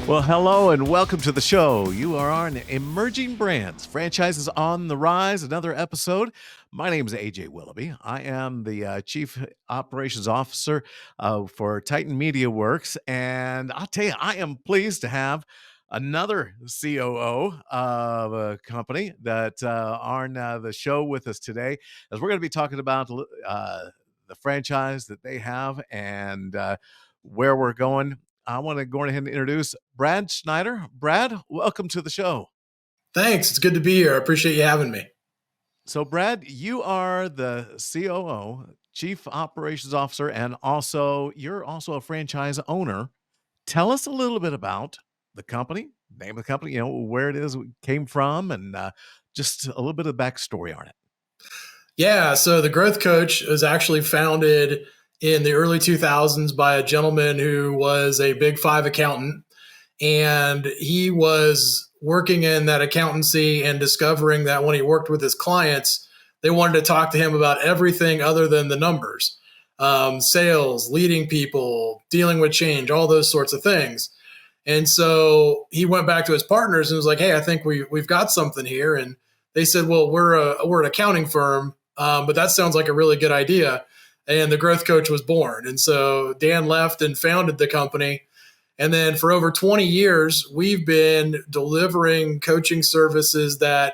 Well, hello and welcome to the show. You are on Emerging Brands, Franchises on the Rise, another episode. My name is AJ Willoughby. I am the Chief Operations Officer for Titan Media Works. And I'll tell you, I am pleased to have another COO of a company that are on the show with us today, as we're going to be talking about the franchise that they have and where we're going. I want to go ahead and introduce Brad Schneider. Brad, welcome to the show. Thanks. It's good to be here. I appreciate you having me. So, Brad, you are the COO, Chief Operations Officer, and you're also a franchise owner. Tell us a little bit about the company, name of the company, where it is it came from, and just a little bit of backstory on it. Yeah. So the Growth Coach was actually founded in the early 2000s by a gentleman who was a Big Five accountant. And he was working in that accountancy and discovering that when he worked with his clients, they wanted to talk to him about everything other than the numbers, sales, leading people, dealing with change, all those sorts of things. And so he went back to his partners and was like, "Hey, I think we've got something here." And they said, "Well, we're an accounting firm, but that sounds like a really good idea." And the Growth Coach was born. And so Dan left and founded the company. And then for over 20 years, we've been delivering coaching services that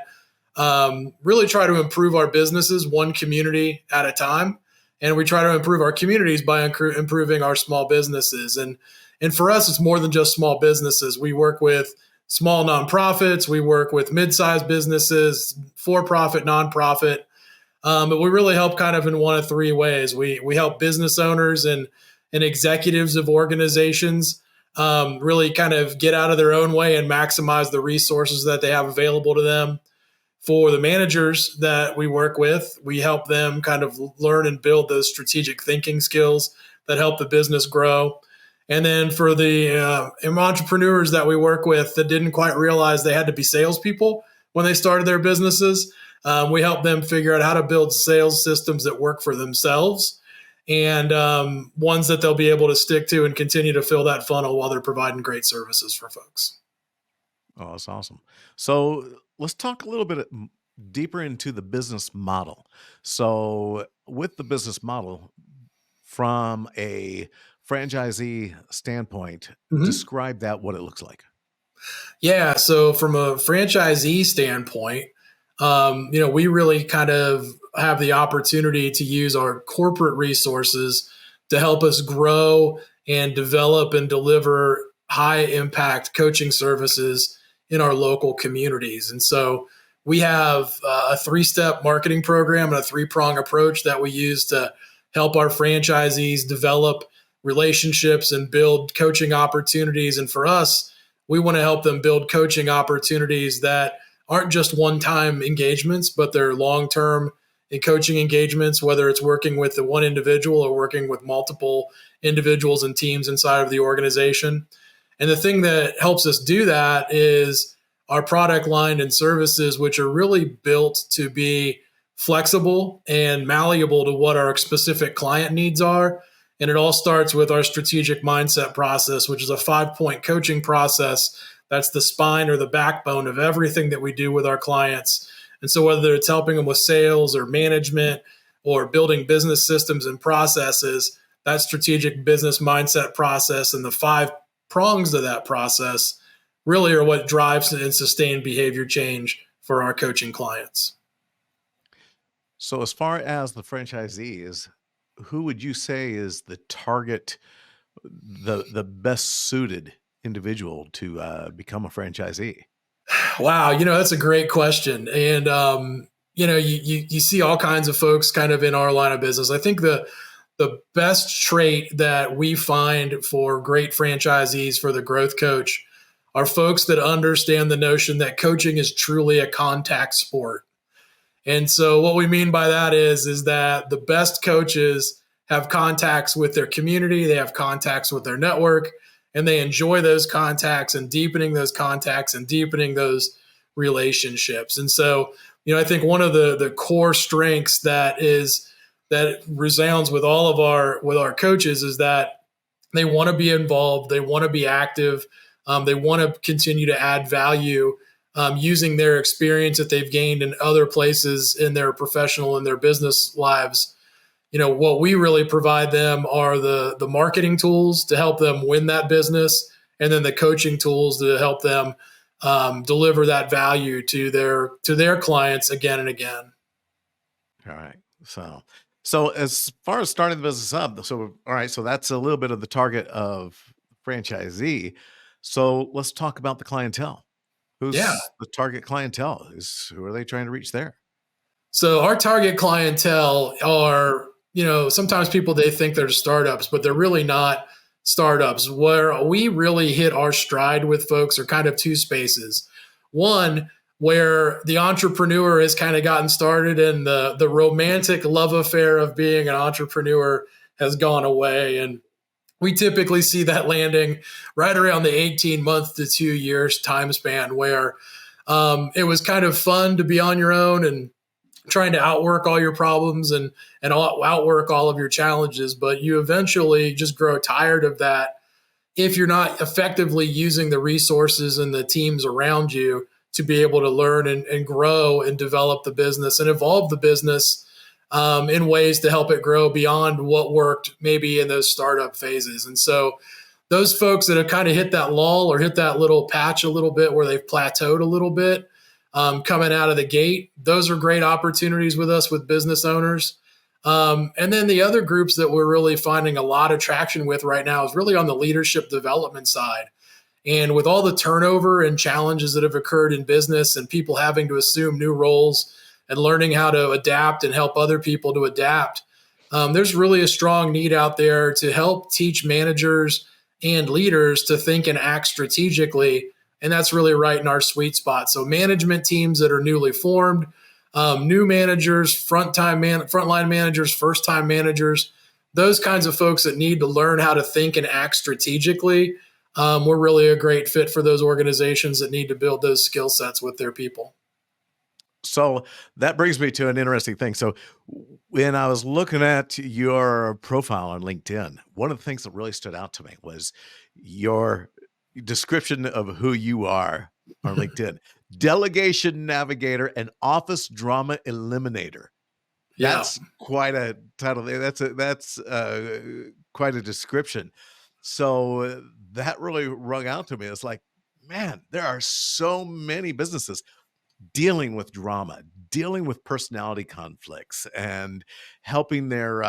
really try to improve our businesses one community at a time. And we try to improve our communities by improving our small businesses. And for us, it's more than just small businesses. We work with small nonprofits. We work with mid-sized businesses, for-profit, nonprofit. But we really help kind of in one of three ways. We help business owners and executives of organizations really kind of get out of their own way and maximize the resources that they have available to them. For the managers that we work with, we help them kind of learn and build those strategic thinking skills that help the business grow. And then for the entrepreneurs that we work with that didn't quite realize they had to be salespeople when they started their businesses, we help them figure out how to build sales systems that work for themselves and ones that they'll be able to stick to and continue to fill that funnel while they're providing great services for folks. Oh, that's awesome. So let's talk a little bit deeper into the business model. So with the business model, from a franchisee standpoint, describe that, what it looks like. Yeah. So from a franchisee standpoint, we really kind of have the opportunity to use our corporate resources to help us grow and develop and deliver high impact coaching services in our local communities. And so we have a 3-step marketing program and a 3-prong approach that we use to help our franchisees develop relationships and build coaching opportunities. And for us, we want to help them build coaching opportunities that aren't just one-time engagements, but they're long-term coaching engagements, whether it's working with the one individual or working with multiple individuals and teams inside of the organization. And the thing that helps us do that is our product line and services, which are really built to be flexible and malleable to what our specific client needs are. And it all starts with our strategic mindset process, which is a 5-point coaching process. That's the spine or the backbone of everything that we do with our clients. And so whether it's helping them with sales or management or building business systems and processes, that strategic business mindset process and the 5 prongs of that process really are what drives and sustain behavior change for our coaching clients. So as far as the franchisee is, who would you say is the target, the best suited individual to become a franchisee? Wow, that's a great question. And you see all kinds of folks kind of in our line of business. I think the best trait that we find for great franchisees for the Growth Coach are folks that understand the notion that coaching is truly a contact sport. And so what we mean by that is that the best coaches have contacts with their community, they have contacts with their network, and they enjoy those contacts and deepening those contacts and deepening those relationships. And so, I think one of the core strengths that resounds with all of our coaches is that they want to be involved, they want to be active, They want to continue to add value using their experience that they've gained in other places in their professional and their business lives. What we really provide them are the marketing tools to help them win that business, and then the coaching tools to help them deliver that value to their clients again and again. All right. So as far as starting the business up, so all right, so that's a little bit of the target of franchisee. So let's talk about the clientele. Yeah. Who's the target clientele? Who are they trying to reach there? So our target clientele are, sometimes people, they think they're startups, but they're really not startups. Where we really hit our stride with folks are kind of two spaces. One, where the entrepreneur has kind of gotten started and the romantic love affair of being an entrepreneur has gone away. And we typically see that landing right around the 18-month to 2 years time span, where it was kind of fun to be on your own and trying to outwork all your problems and outwork all of your challenges, but you eventually just grow tired of that if you're not effectively using the resources and the teams around you to be able to learn and grow and develop the business and evolve the business in ways to help it grow beyond what worked maybe in those startup phases. And so those folks that have kind of hit that lull or hit that little patch a little bit where they've plateaued a little bit, coming out of the gate, those are great opportunities with us with business owners. And then the other groups that we're really finding a lot of traction with right now is really on the leadership development side. And with all the turnover and challenges that have occurred in business and people having to assume new roles and learning how to adapt and help other people to adapt, there's really a strong need out there to help teach managers and leaders to think and act strategically. And that's really right in our sweet spot. So management teams that are newly formed, new managers, frontline managers, first-time managers, those kinds of folks that need to learn how to think and act strategically. We're really a great fit for those organizations that need to build those skill sets with their people. So that brings me to an interesting thing. So when I was looking at your profile on LinkedIn, one of the things that really stood out to me was your description of who you are on LinkedIn: delegation navigator and office drama eliminator. Yeah. That's quite a title. That's quite a description. So that really rung out to me. It's like, man, there are so many businesses dealing with drama, dealing with personality conflicts, and helping their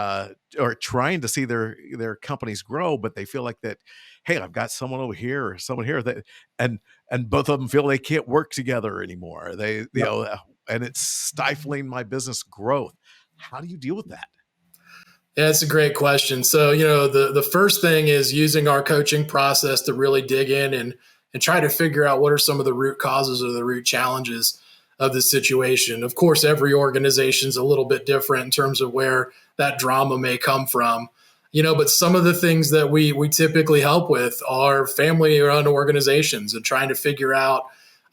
or trying to see their companies grow, but they feel like that, hey, I've got someone over here or someone here that, and both of them feel they can't work together anymore. And it's stifling my business growth. How do you deal with that? Yeah, that's a great question. So, the first thing is using our coaching process to really dig in and try to figure out what are some of the root causes or the root challenges of the situation. Of course, every organization is a little bit different in terms of where that drama may come from. But some of the things that we typically help with are family-run organizations and trying to figure out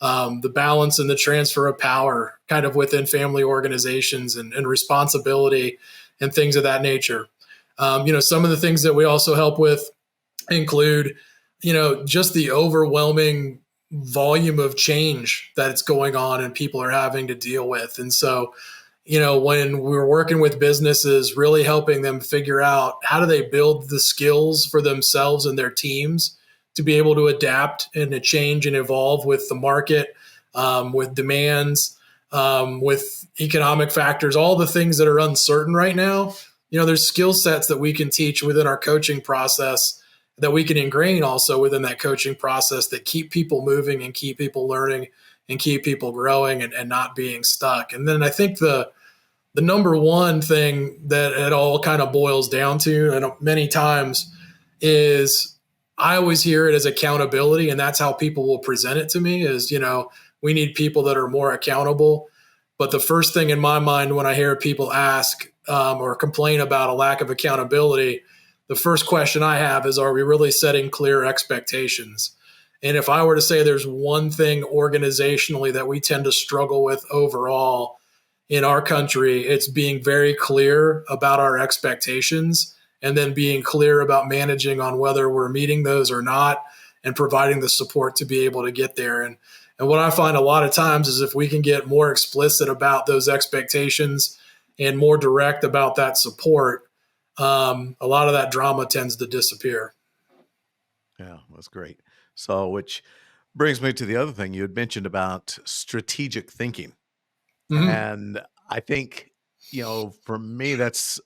the balance and the transfer of power kind of within family organizations and responsibility and things of that nature. Some of the things that we also help with include, just the overwhelming volume of change that's going on and people are having to deal with. And so, when we're working with businesses, really helping them figure out how do they build the skills for themselves and their teams to be able to adapt and to change and evolve with the market, with demands, with economic factors, all the things that are uncertain right now. There's skill sets that we can teach within our coaching process that we can ingrain also within that coaching process that keep people moving and keep people learning and keep people growing and not being stuck. And then I think the number one thing that it all kind of boils down to, and many times, is I always hear it as accountability. And that's how people will present it to me is, we need people that are more accountable. But the first thing in my mind when I hear people ask or complain about a lack of accountability, the first question I have is, are we really setting clear expectations? And if I were to say there's one thing organizationally that we tend to struggle with overall in our country, it's being very clear about our expectations and then being clear about managing on whether we're meeting those or not, and providing the support to be able to get there. And what I find a lot of times is if we can get more explicit about those expectations and more direct about that support, a lot of that drama tends to disappear. Yeah, that's great. So, which brings me to the other thing you had mentioned about strategic thinking. Mm-hmm. And I think, for me, that's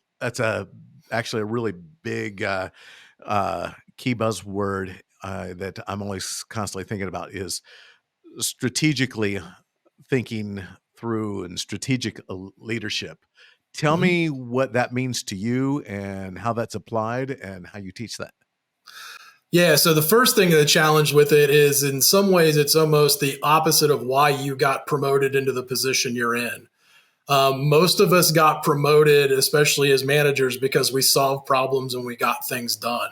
actually a really big key buzzword that I'm always constantly thinking about is strategically thinking through and strategic leadership. Tell Mm-hmm. me what that means to you and how that's applied and how you teach that. Yeah. So the first thing, the challenge with it is in some ways, it's almost the opposite of why you got promoted into the position you're in. Most of us got promoted, especially as managers, because we solved problems and we got things done.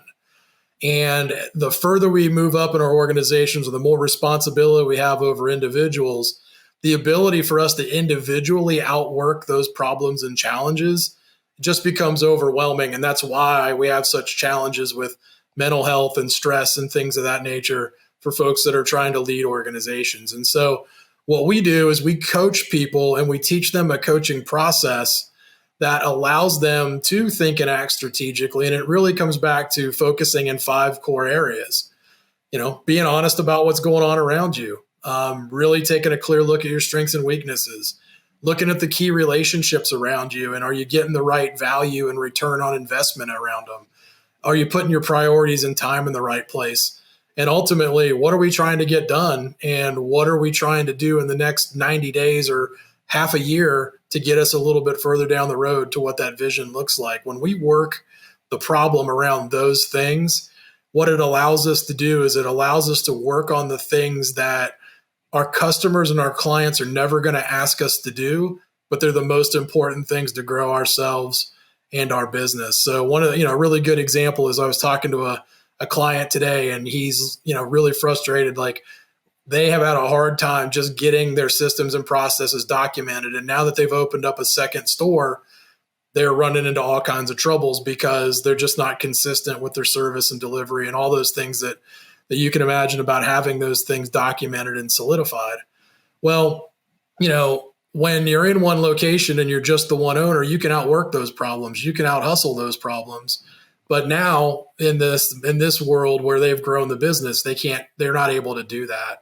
And the further we move up in our organizations, or the more responsibility we have over individuals, the ability for us to individually outwork those problems and challenges just becomes overwhelming. And that's why we have such challenges with mental health and stress and things of that nature for folks that are trying to lead organizations. And so, what we do is we coach people and we teach them a coaching process that allows them to think and act strategically. And it really comes back to focusing in 5 core areas. Being honest about what's going on around you, really taking a clear look at your strengths and weaknesses, looking at the key relationships around you, and are you getting the right value and return on investment around them? Are you putting your priorities and time in the right place? And ultimately, what are we trying to get done? And what are we trying to do in the next 90 days or half a year to get us a little bit further down the road to what that vision looks like? When we work the problem around those things, what it allows us to do is it allows us to work on the things that our customers and our clients are never going to ask us to do, but they're the most important things to grow ourselves and our business. So one of a really good example is I was talking to a client today, and he's really frustrated. Like, they have had a hard time just getting their systems and processes documented. And now that they've opened up a second store, they're running into all kinds of troubles because they're just not consistent with their service and delivery and all those things that you can imagine about having those things documented and solidified. Well, when you're in one location and you're just the one owner, you can outwork those problems. You can out hustle those problems. But now in this world where they've grown the business, they're not able to do that.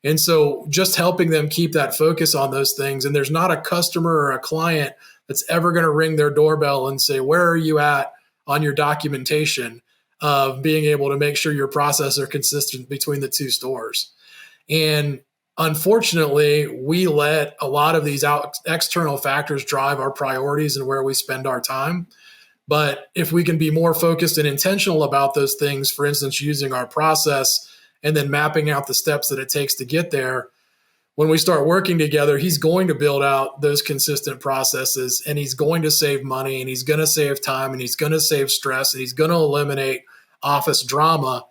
And so just helping them keep that focus on those things. And there's not a customer or a client that's ever going to ring their doorbell and say, where are you at on your documentation of being able to make sure your processes are consistent between the 2 stores? And unfortunately, we let a lot of these external factors drive our priorities and where we spend our time. But if we can be more focused and intentional about those things, for instance, using our process and then mapping out the steps that it takes to get there, when we start working together, he's going to build out those consistent processes, and he's going to save money, and he's going to save time, and he's going to save stress, and he's going to eliminate office drama,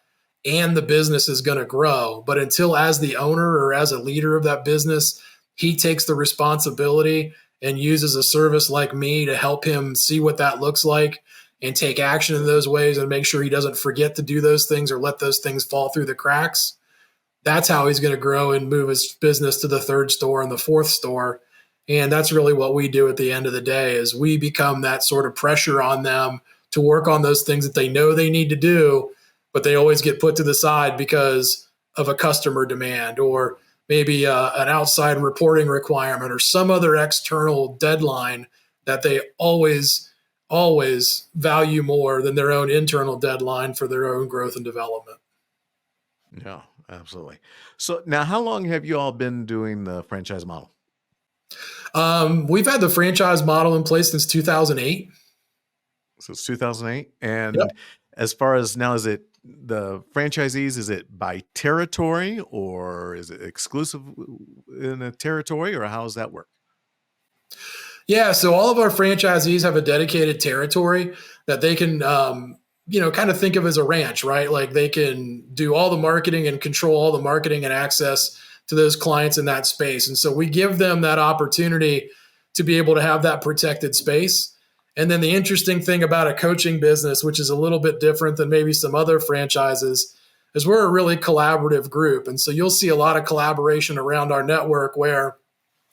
and the business is going to grow. But until, as the owner or as a leader of that business, he takes the responsibility and uses a service like me to help him see what that looks like and take action in those ways and make sure he doesn't forget to do those things or let those things fall through the cracks, that's how he's going to grow and move his business to the 3rd store and the 4th store. And that's really what we do at the end of the day, is we become that sort of pressure on them to work on those things that they know they need to do, but they always get put to the side because of a customer demand or maybe an outside reporting requirement or some other external deadline that they always value more than their own internal deadline for their own growth and development. Yeah, absolutely. So now, how long have you all been doing the franchise model? We've had the franchise model in place since 2008. So it's 2008. And Yep. as far as now, is it the franchisees, is it by territory or is it exclusive in a territory, or how does that work? Yeah, so all of our franchisees have a dedicated territory that they can, kind of think of as a ranch, right? Like, they can do all the marketing and control all the marketing and access to those clients in that space. And so we give them that opportunity to be able to have that protected space. And then the interesting thing about a coaching business, which is a little bit different than maybe some other franchises, is we're a really collaborative group. And so you'll see a lot of collaboration around our network where,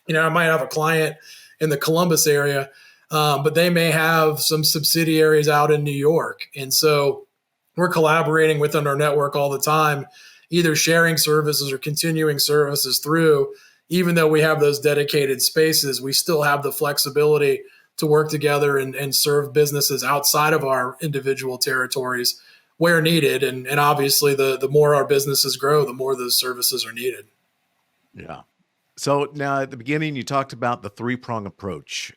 I might have a client in the Columbus area, but they may have some subsidiaries out in New York. And so we're collaborating within our network all the time, either sharing services or continuing services through. Even though we have those dedicated spaces, we still have the flexibility to work together and serve businesses outside of our individual territories where needed. And obviously, the more our businesses grow, the more those services are needed. Yeah. So now at the beginning, you talked about the three-prong approach.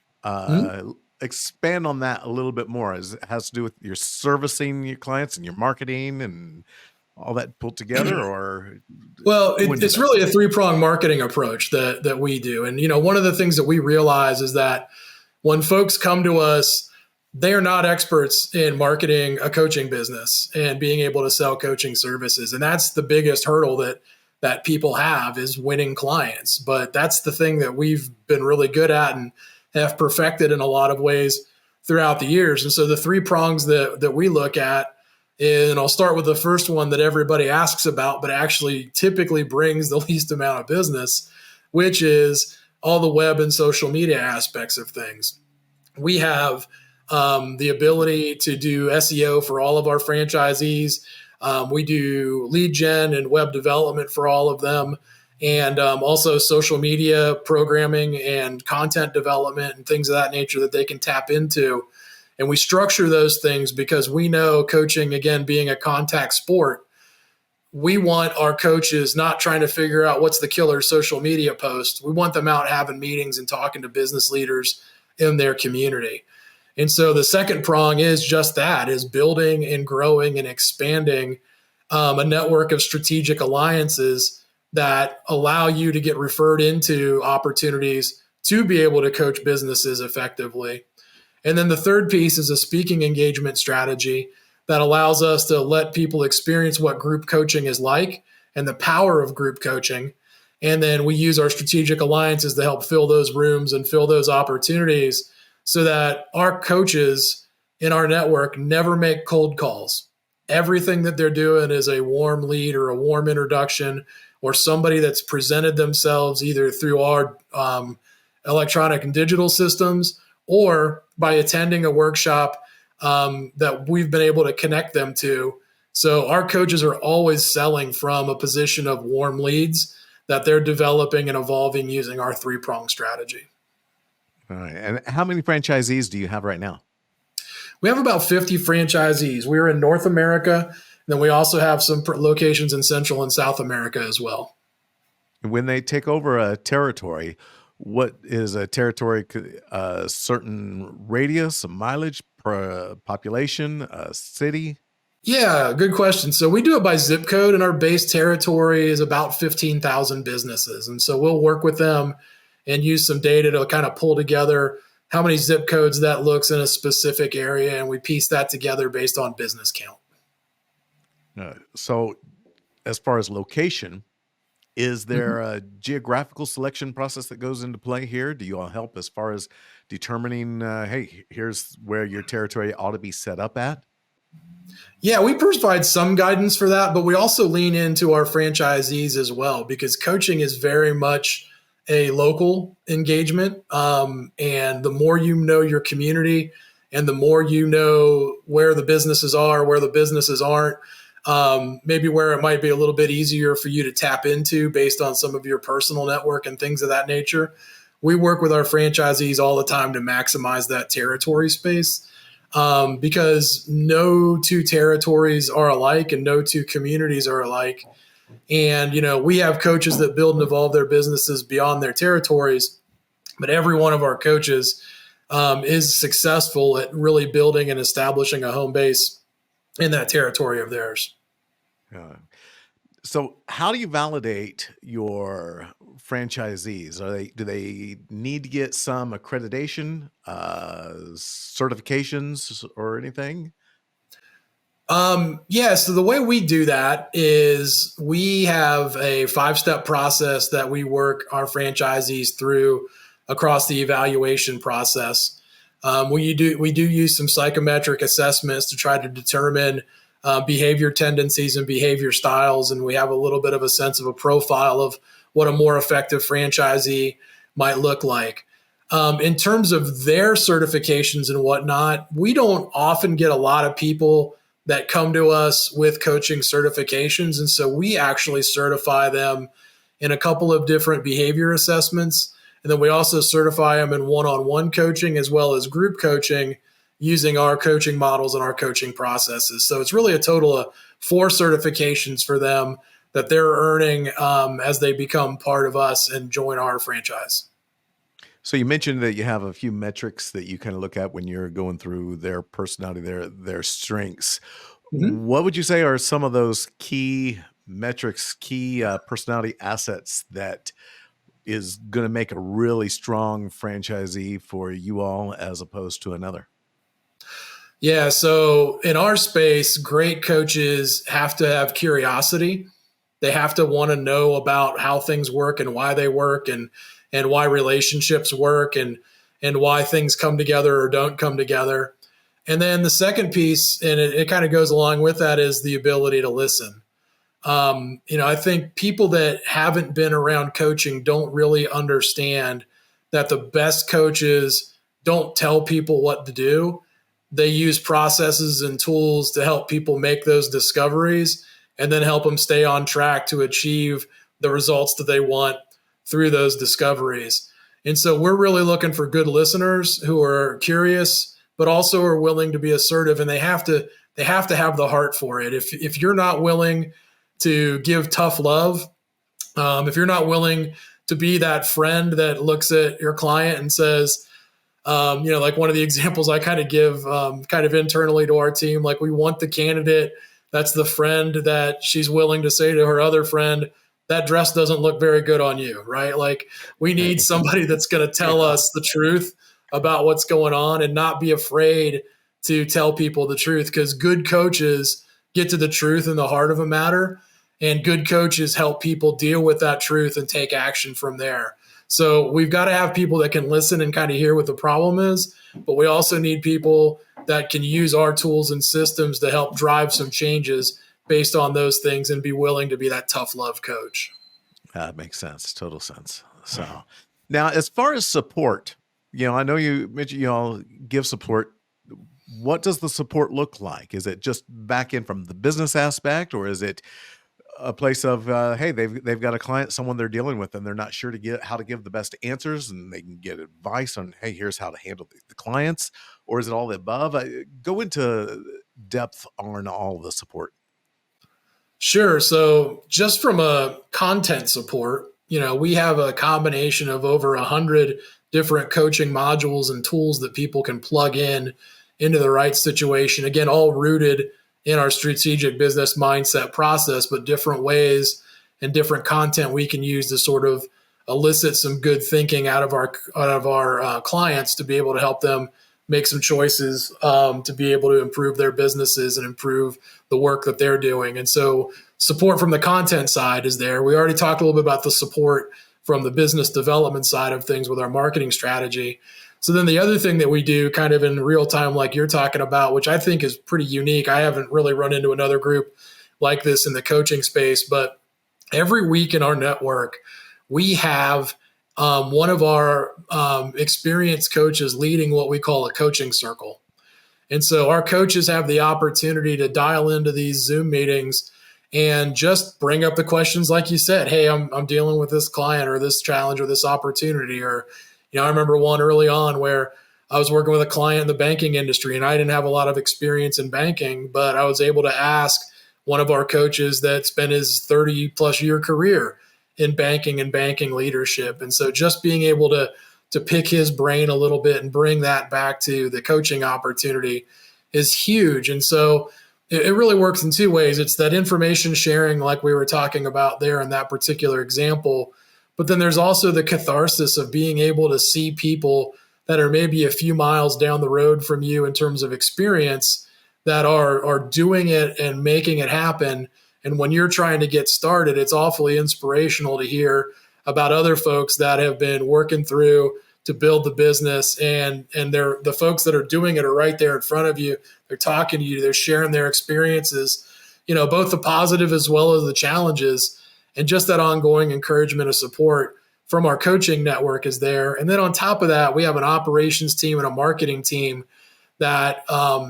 Expand on that a little bit more. It has to do with your servicing your clients and your marketing and all that pulled together, or well, it's really a three-pronged marketing approach that we do. And one of the things that we realize is that when folks come to us, they are not experts in marketing a coaching business and being able to sell coaching services. And that's the biggest hurdle that people have, is winning clients. But that's the thing that we've been really good at and have perfected in a lot of ways throughout the years. And so the three prongs that we look at, and I'll start with the first one that everybody asks about, but actually typically brings the least amount of business, which is all the web and social media aspects of things. We have the ability to do SEO for all of our franchisees. We do lead gen and web development for all of them, and also social media programming and content development and things of that nature that they can tap into. And we structure those things because we know coaching, again, being a contact sport, we want our coaches not trying to figure out what's the killer social media post. We want them out having meetings and talking to business leaders in their community. And so the second prong is just that, is building and growing and expanding a network of strategic alliances that allow you to get referred into opportunities to be able to coach businesses effectively. And then the third piece is a speaking engagement strategy that allows us to let people experience what group coaching is like and the power of group coaching. And then we use our strategic alliances to help fill those rooms and fill those opportunities so that our coaches in our network never make cold calls. Everything that they're doing is a warm lead or a warm introduction, or somebody that's presented themselves either through our electronic and digital systems or by attending a workshop that we've been able to connect them to. So our coaches are always selling from a position of warm leads that they're developing and evolving using our three-pronged strategy. All right. And how many franchisees do you have right now? We have about 50 franchisees. We're in North America, and then we also have some locations in Central and South America as well. When they take over a territory, what is a territory? A certain radius, a mileage per population, a city? Yeah, good question. So we do it by zip code, and our base territory is about 15,000 businesses. And so we'll work with them and use some data to kind of pull together how many zip codes that looks in a specific area, and we piece that together based on business count. So as far as location, is there a geographical selection process that goes into play here? Do you all help as far as determining, hey, here's where your territory ought to be set up at? Yeah, we provide some guidance for that, but we also lean into our franchisees as well, because coaching is very much a local engagement. And the more you know your community and the more you know where the businesses are, where the businesses aren't, maybe where it might be a little bit easier for you to tap into based on some of your personal network and things of that nature. We work with our franchisees all the time to maximize that territory space, because no two territories are alike and no two communities are alike. And, we have coaches that build and evolve their businesses beyond their territories, but every one of our coaches is successful at really building and establishing a home base in that territory of theirs. So how do you validate your franchisees? Do they need to get some accreditation, certifications or anything? Yeah, so the way we do that is we have a 5-step process that we work our franchisees through across the evaluation process. We do use some psychometric assessments to try to determine behavior tendencies and behavior styles, and we have a little bit of a sense of a profile of what a more effective franchisee might look like. In terms of their certifications and whatnot, we don't often get a lot of people that come to us with coaching certifications. And so we actually certify them in a couple of different behavior assessments. And then we also certify them in one-on-one coaching as well as group coaching using our coaching models and our coaching processes. So it's really a total of 4 certifications for them that they're earning as they become part of us and join our franchise. So you mentioned that you have a few metrics that you kind of look at when you're going through their personality, their strengths. Mm-hmm. What would you say are some of those key metrics, key personality assets that is going to make a really strong franchisee for you all as opposed to another? Yeah, so in our space, great coaches have to have curiosity. They have to want to know about how things work and why they work, and why relationships work, and why things come together or don't come together. And then the second piece, and it kind of goes along with that, is the ability to listen. I think people that haven't been around coaching don't really understand that the best coaches don't tell people what to do. They use processes and tools to help people make those discoveries and then help them stay on track to achieve the results that they want through those discoveries. And so we're really looking for good listeners who are curious, but also are willing to be assertive, and they have to have the heart for it. If you're not willing to give tough love, if you're not willing to be that friend that looks at your client and says, like one of the examples I kind of give kind of internally to our team, like we want the candidate that's the friend that she's willing to say to her other friend, that dress doesn't look very good on you, right? Like we need somebody that's going to tell us the truth about what's going on and not be afraid to tell people the truth, because good coaches get to the truth in the heart of a matter, and good coaches help people deal with that truth and take action from there. So we've got to have people that can listen and kind of hear what the problem is, but we also need people that can use our tools and systems to help drive some changes based on those things and be willing to be that tough love coach. That makes sense. Total sense. So now as far as support, I know you mentioned you all give support. What does the support look like? Is it just back in from the business aspect, or is it a place of, hey, they've got a client, someone they're dealing with, and they're not sure how to give the best answers, and they can get advice on, hey, here's how to handle the clients, or is it all the above? Go into depth on all the support. Sure. So just from a content support, we have a combination of over 100 different coaching modules and tools that people can plug into the right situation. Again, all rooted in our strategic business mindset process, but different ways and different content we can use to sort of elicit some good thinking out of our clients to be able to help them make some choices to be able to improve their businesses and improve the work that they're doing. And so support from the content side is there. We already talked a little bit about the support from the business development side of things with our marketing strategy. So then the other thing that we do kind of in real time, like you're talking about, which I think is pretty unique. I haven't really run into another group like this in the coaching space, but every week in our network, we have one of our experienced coaches leading what we call a coaching circle. And so our coaches have the opportunity to dial into these Zoom meetings and just bring up the questions like you said. Hey, I'm dealing with this client or this challenge or this opportunity. Or, I remember one early on where I was working with a client in the banking industry, and I didn't have a lot of experience in banking, but I was able to ask one of our coaches that spent his 30 plus year career in banking and banking leadership. And so just being able to pick his brain a little bit and bring that back to the coaching opportunity is huge. And so it really works in two ways. It's that information sharing, like we were talking about there in that particular example. But then there's also the catharsis of being able to see people that are maybe a few miles down the road from you in terms of experience that are doing it and making it happen. And when you're trying to get started, it's awfully inspirational to hear about other folks that have been working through to build the business, and they're the folks that are doing it are right there in front of you. They're talking to you, they're sharing their experiences, both the positive as well as the challenges, and just that ongoing encouragement and support from our coaching network is there. And then on top of that, we have an operations team and a marketing team that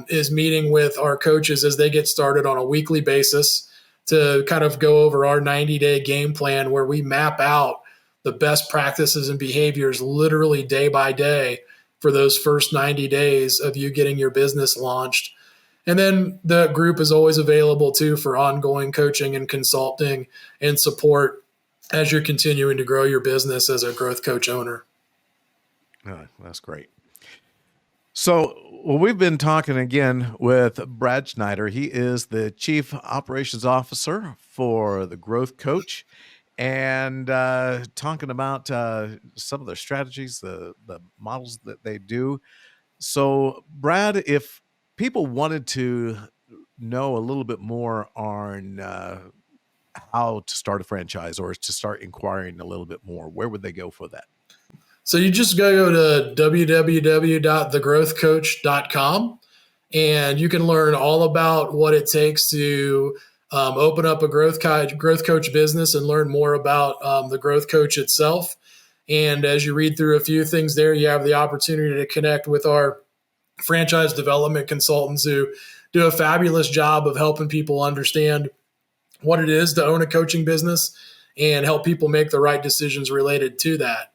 is meeting with our coaches as they get started on a weekly basis to kind of go over our 90-day game plan, where we map out the best practices and behaviors literally day by day for those first 90 days of you getting your business launched. And then the group is always available too for ongoing coaching and consulting and support as you're continuing to grow your business as a growth coach owner. Oh, that's great. So, we've been talking again with Brad Schneider. He is the Chief Operations Officer for the Growth Coach, and talking about some of the strategies, the models that they do. So, Brad, if people wanted to know a little bit more on how to start a franchise or to start inquiring a little bit more, where would they go for that? So you just go to www.thegrowthcoach.com, and you can learn all about what it takes to open up a growth coach business and learn more about the growth coach itself. And as you read through a few things there, you have the opportunity to connect with our franchise development consultants who do a fabulous job of helping people understand what it is to own a coaching business and help people make the right decisions related to that.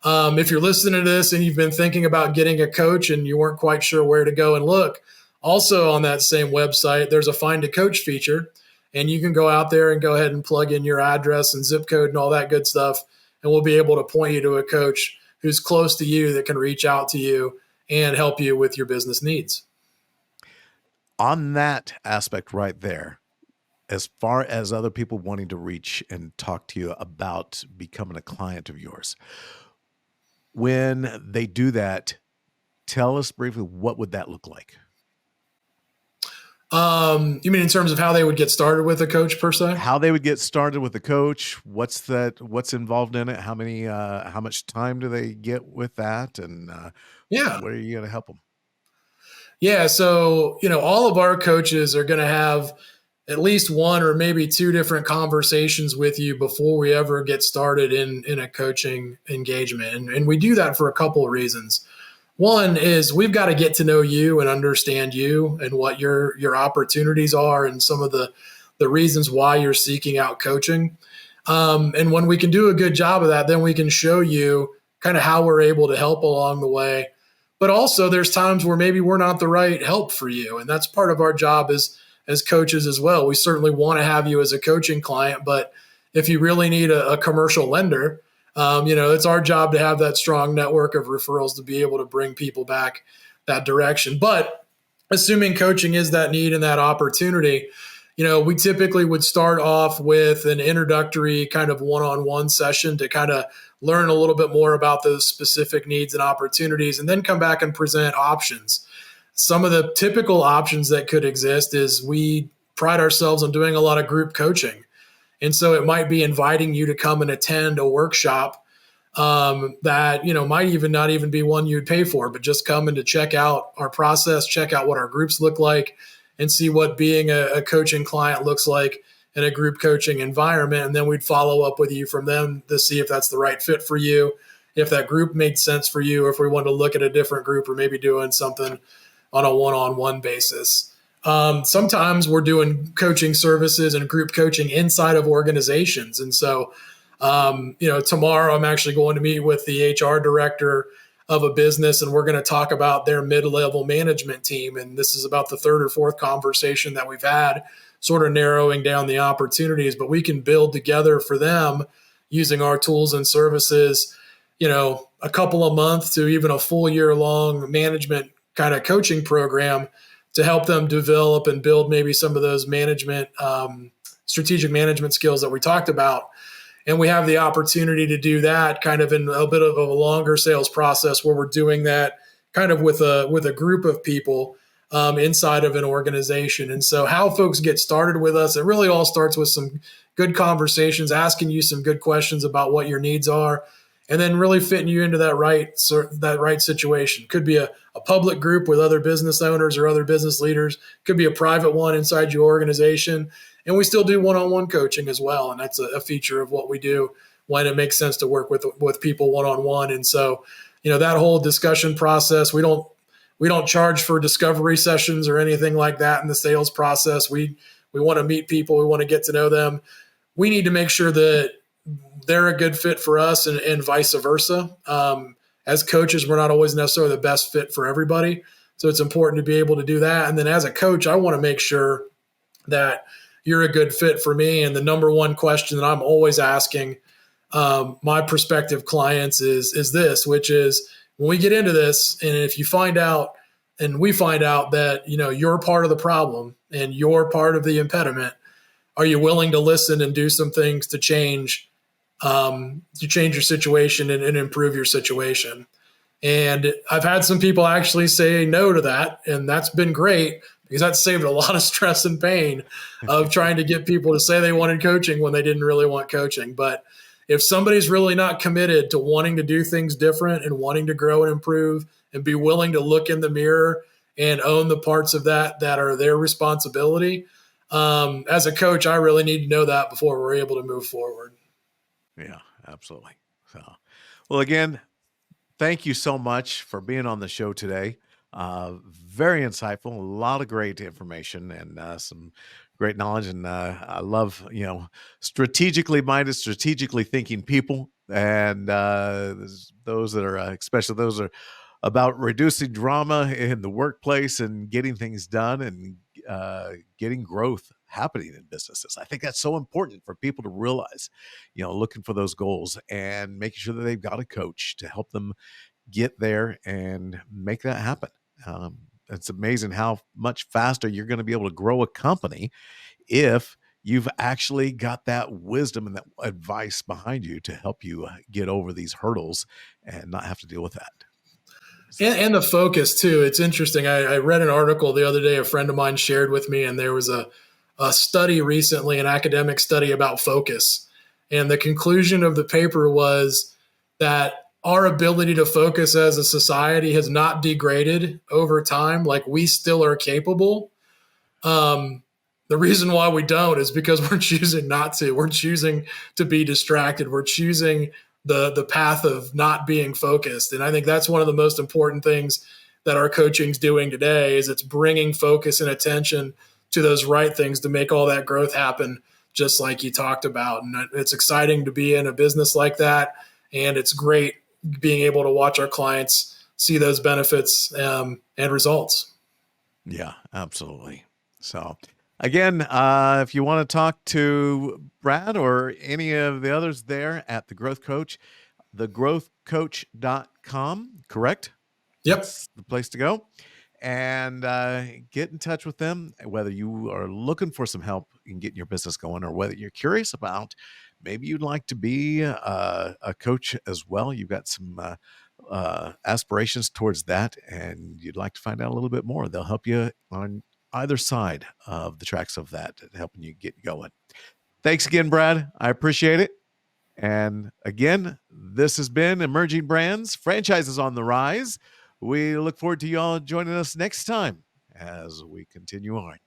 If you're listening to this and you've been thinking about getting a coach and you weren't quite sure where to go and look, also on that same website, there's a Find a Coach feature, and you can go out there and go ahead and plug in your address and zip code and all that good stuff, and we'll be able to point you to a coach who's close to you that can reach out to you and help you with your business needs. On that aspect right there, as far as other people wanting to reach and talk to you about becoming a client of yours, when they do that, tell us briefly, what would that look like? You mean in terms of how they would get started with a coach per se? How they would get started with a coach, what's involved in it? How much time do they get with that? And what are you going to help them? Yeah. So, all of our coaches are going to have at least one or maybe two different conversations with you before we ever get started in a coaching engagement. And we do that for a couple of reasons. One is we've got to get to know you and understand you and what your opportunities are and some of the reasons why you're seeking out coaching. And when we can do a good job of that, then we can show you kind of how we're able to help along the way. But also there's times where maybe we're not the right help for you. And that's part of our job as coaches as well. We certainly want to have you as a coaching client, but if you really need a commercial lender, it's our job to have that strong network of referrals to be able to bring people back that direction. But assuming coaching is that need and that opportunity, we typically would start off with an introductory kind of one-on-one session to kind of learn a little bit more about those specific needs and opportunities, and then come back and present options. Some of the typical options that could exist is we pride ourselves on doing a lot of group coaching. And so it might be inviting you to come and attend a workshop that, might even not even be one you'd pay for, but just come and to check out our process, check out what our groups look like, and see what being a coaching client looks like in a group coaching environment. And then we'd follow up with you from them to see if that's the right fit for you, if that group made sense for you, or if we wanted to look at a different group or maybe doing something on a one-on-one basis. Sometimes we're doing coaching services and group coaching inside of organizations. And so, tomorrow I'm actually going to meet with the HR director of a business, and we're going to talk about their mid-level management team. And this is about the third or fourth conversation that we've had, sort of narrowing down the opportunities, but we can build together for them using our tools and services, a couple of months to even a full year long management kind of coaching program to help them develop and build maybe some of those strategic management skills that we talked about. And we have the opportunity to do that kind of in a bit of a longer sales process where we're doing that kind of with a group of people inside of an organization. And so how folks get started with us, it really all starts with some good conversations, asking you some good questions about what your needs are, and then really fitting you into that right situation. Could be a public group with other business owners or other business leaders. Could be a private one inside your organization. And we still do one-on-one coaching as well. And that's a feature of what we do when it makes sense to work with people one-on-one. And so, that whole discussion process, we don't charge for discovery sessions or anything like that in the sales process. We want to meet people. We want to get to know them. We need to make sure that they're a good fit for us and vice versa. As coaches, we're not always necessarily the best fit for everybody. So it's important to be able to do that. And then as a coach, I want to make sure that you're a good fit for me. And the number one question that I'm always asking my prospective clients is this, which is, when we get into this, and if you find out and we find out that, you're part of the problem and you're part of the impediment, are you willing to listen and do some things to change your situation and improve your situation? And I've had some people actually say no to that. And that's been great, because that saved a lot of stress and pain of trying to get people to say they wanted coaching when they didn't really want coaching. But if somebody's really not committed to wanting to do things different and wanting to grow and improve and be willing to look in the mirror and own the parts of that are their responsibility, as a coach, I really need to know that before we're able to move forward. Yeah, absolutely. So, well, again, thank you so much for being on the show today. Very insightful, a lot of great information and some great knowledge. And I love, strategically minded, strategically thinking people, and those that are, especially those that are about reducing drama in the workplace and getting things done and getting growth happening in businesses. I think that's so important for people to realize, looking for those goals and making sure that they've got a coach to help them get there and make that happen. It's amazing how much faster you're going to be able to grow a company if you've actually got that wisdom and that advice behind you to help you get over these hurdles and not have to deal with that. And the focus too. It's interesting. I read an article the other day a friend of mine shared with me, and there was a study recently, an academic study about focus. And the conclusion of the paper was that our ability to focus as a society has not degraded over time. Like, we still are capable. The reason why we don't is because we're choosing not to. We're choosing to be distracted. We're choosing the path of not being focused. And I think that's one of the most important things that our coaching's doing today, is it's bringing focus and attention to those right things to make all that growth happen, just like you talked about. And it's exciting to be in a business like that. And it's great being able to watch our clients see those benefits and results. Yeah, absolutely. So again, if you want to talk to Brad or any of the others there at The Growth Coach, thegrowthcoach.com, correct? Yep. That's the place to go. And get in touch with them, whether you are looking for some help in getting your business going or whether you're curious about maybe you'd like to be a coach as well. You've got some aspirations towards that and you'd like to find out a little bit more. They'll help you on either side of the tracks of that, helping you get going. Thanks again, Brad. I appreciate it. And again, this has been Emerging Brands, Franchises on the Rise. We look forward to you all joining us next time as we continue on.